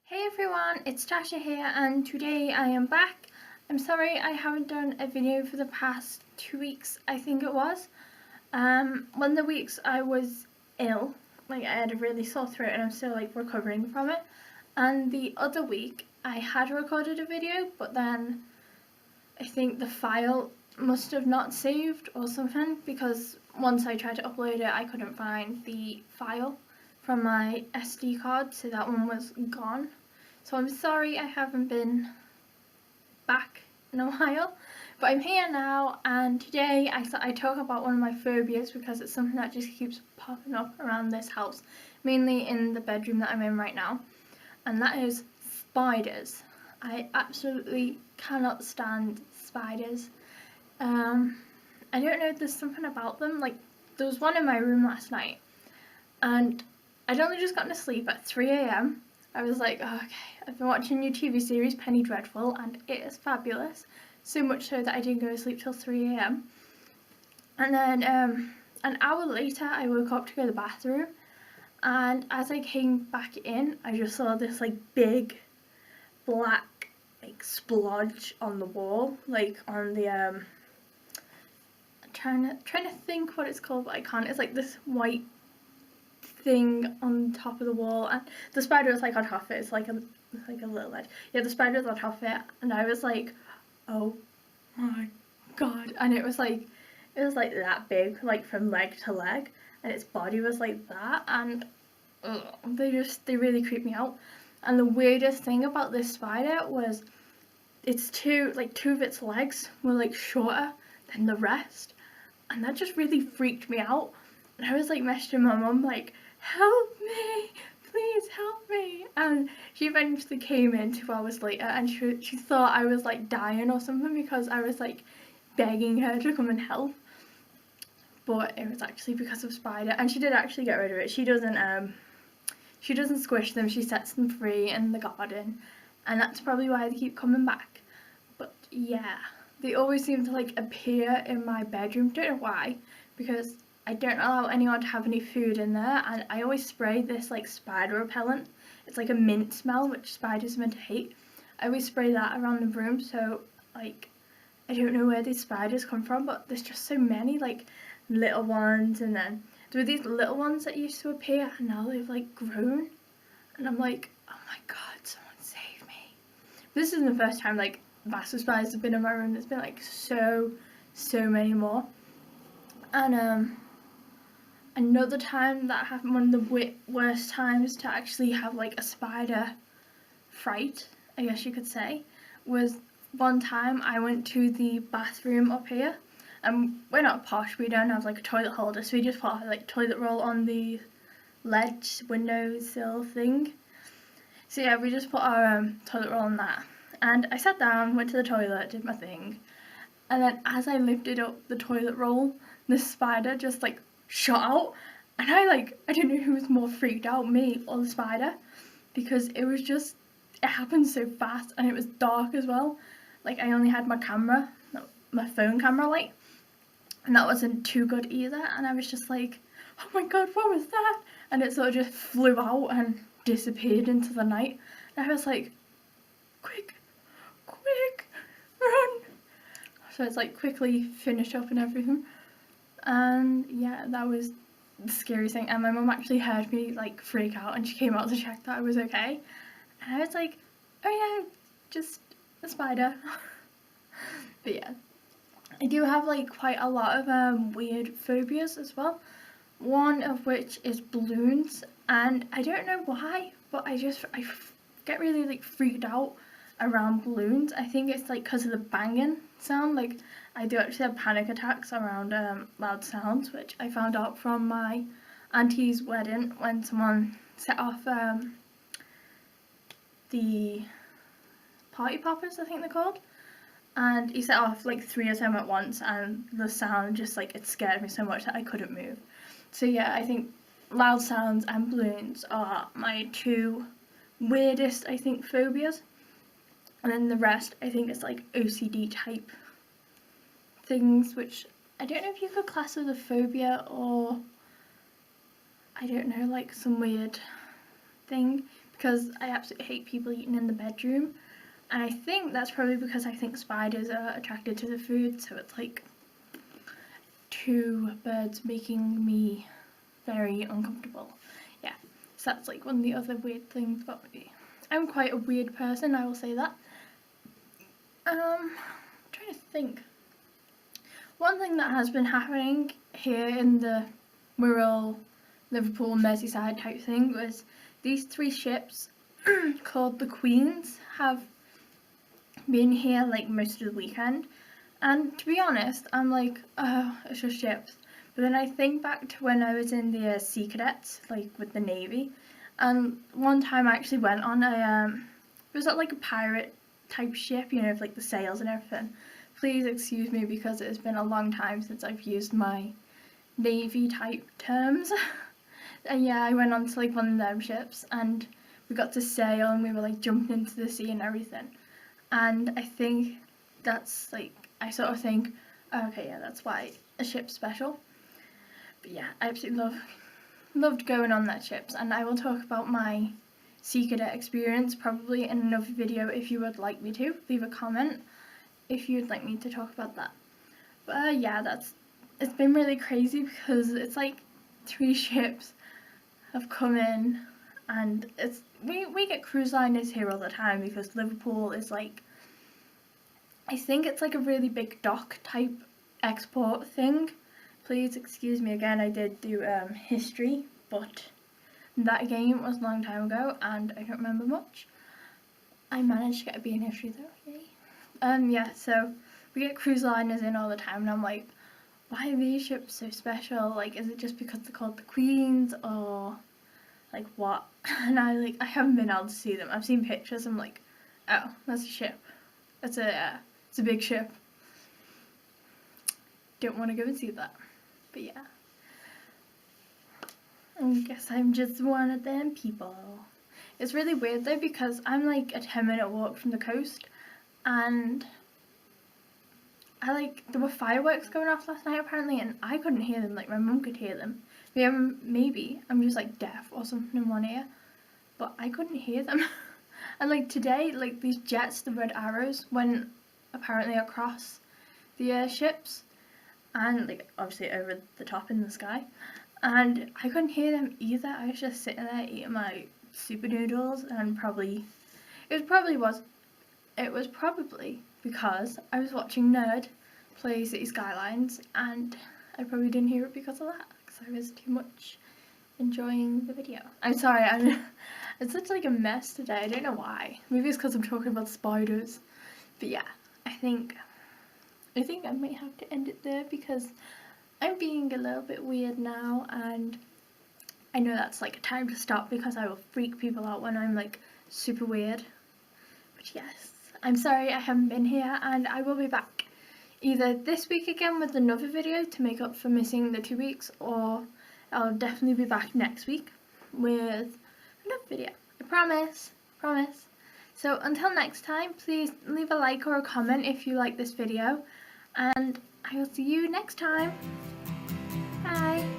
Hey everyone, it's Tasha here and today I am back. I'm sorry I haven't done a video for the past 2 weeks, I think it was. One of the weeks I was ill, I had a really sore throat and I'm still recovering from it. And the other week I had recorded a video, but then I think the file must have not saved or something, because once I tried to upload it I couldn't find the file from my SD card, so that one was gone. So I'm sorry I haven't been back in a while, but I'm here now, and today I thought I'd talk about one of my phobias because it's something that just keeps popping up around this house, mainly in the bedroom that I'm in right now, and that is spiders. I absolutely cannot stand spiders. I don't know, there's something about them. There was one in my room last night and I'd only just gotten to sleep at 3 a.m. I was like, oh, okay, I've been watching a new TV series, Penny Dreadful, and it is fabulous. So much so that I didn't go to sleep till 3 a.m. And then an hour later I woke up to go to the bathroom, and as I came back in I just saw this big black splodge on the wall, on the I'm trying to think what it's called, but I can't. It's this white thing on top of the wall, and the spider was on top of it. It's like a little ledge. Yeah, the spider was on top of it, and I was like, oh my god. And it was that big, from leg to leg, and its body was like that, and they really creeped me out. And the weirdest thing about this spider was it's two of its legs were shorter than the rest, and that just really freaked me out. And I was messaging my mum help me, please help me. And she eventually came in 2 hours later, and she thought I was dying or something because I was begging her to come and help. But it was actually because of spider, and she did actually get rid of it. She doesn't squish them, she sets them free in the garden, and that's probably why they keep coming back. But yeah, they always seem to appear in my bedroom. Don't know why, because I don't allow anyone to have any food in there, and I always spray this spider repellent. It's a mint smell, which spiders are meant to hate. I always spray that around the room, so I don't know where these spiders come from, but there's just so many little ones, and then there were these little ones that used to appear, and now they've grown, and I'm like, oh my god, someone save me. This isn't the first time massive spiders have been in my room. There's been so many more. And another time that happened, one of the worst times to actually have a spider fright, I guess you could say, was one time I went to the bathroom up here. We're not posh, we don't have a toilet holder, so we just put a toilet roll on the ledge windowsill thing. So yeah, we just put our toilet roll on that. And I sat down, went to the toilet, did my thing, and then as I lifted up the toilet roll, the spider just shot out, and I don't know who was more freaked out, me or the spider, because it happened so fast, and it was dark as well. I only had my camera, my phone camera light, and that wasn't too good either, and I was just oh my god, what was that? And it sort of just flew out and disappeared into the night, and I was quick, run. So it's quickly finished up and everything. And yeah, that was the scariest thing. And my mum actually heard me freak out, and she came out to check that I was okay. And I was oh yeah, just a spider. But yeah, I do have quite a lot of weird phobias as well. One of which is balloons, and I don't know why, but I get really freaked out around balloons. I think it's because of the banging sound. I do actually have panic attacks around loud sounds, which I found out from my auntie's wedding when someone set off the party poppers, I think they're called, and he set off 3 of them at once, and the sound just it scared me so much that I couldn't move. So yeah, I think loud sounds and balloons are my 2 weirdest, I think, phobias. And then the rest, I think it's OCD type things, which I don't know if you could class as a phobia or, I don't know, some weird thing. because I absolutely hate people eating in the bedroom. And I think that's probably because I think spiders are attracted to the food, so it's like two birds making me very uncomfortable. Yeah, so that's like one of the other weird things about me. I'm quite a weird person, I will say that. I'm trying to think. One thing that has been happening here in the Wirral, Liverpool, Merseyside type thing was these 3 ships called the Queens have been here like most of the weekend, and to be honest I'm like, oh, it's just ships. But then I think back to when I was in the Sea Cadets, like with the Navy, and one time I actually went on a it was like a pirate type ship, you know, with like the sails and everything. Please excuse me because it has been a long time since I've used my Navy type terms. And yeah, I went on to like one of them ships and we got to sail and we were like jumping into the sea and everything. And I think that's like, I sort of think, okay, yeah, that's why a ship's special. But yeah, I absolutely loved going on that ships, and I will talk about my Sea Cadet experience probably in another video if you would like me to. Leave a comment if you'd like me to talk about that. But yeah, it's been really crazy because it's like 3 ships have come in, and we get cruise liners here all the time because Liverpool is like, I think it's like a really big dock type export thing. Please excuse me again, I did do history, but that game was a long time ago and I don't remember much. I managed to get a B in history though, yay. Yeah, so we get cruise liners in all the time and I'm like, why are these ships so special? Like, is it just because they're called the Queens or like what? And I haven't been able to see them. I've seen pictures, I'm like, oh, that's a ship. It's a big ship. Don't want to go and see that. But yeah. I guess I'm just one of them people. It's really weird though because I'm like a 10-minute walk from the coast, and there were fireworks going off last night apparently, and I couldn't hear them. Like my mum could hear them. Maybe I'm just like deaf or something in one ear, but I couldn't hear them. And like today, like these jets, the red arrows, went apparently across the ships, and like obviously over the top in the sky, and I couldn't hear them either. I was just sitting there eating my super noodles, and it was probably because I was watching Nerd play City Skylines, and I probably didn't hear it because of that, because I was too much enjoying the video. I'm sorry, it's such like a mess today. I don't know why. Maybe it's because I'm talking about spiders. But yeah, I think I might have to end it there because I'm being a little bit weird now, and I know that's like a time to stop because I will freak people out when I'm like super weird. But yes, I'm sorry I haven't been here, and I will be back either this week again with another video to make up for missing the 2 weeks, or I'll definitely be back next week with another video. I promise. So until next time, please leave a like or a comment if you like this video, and I will see you next time. Bye.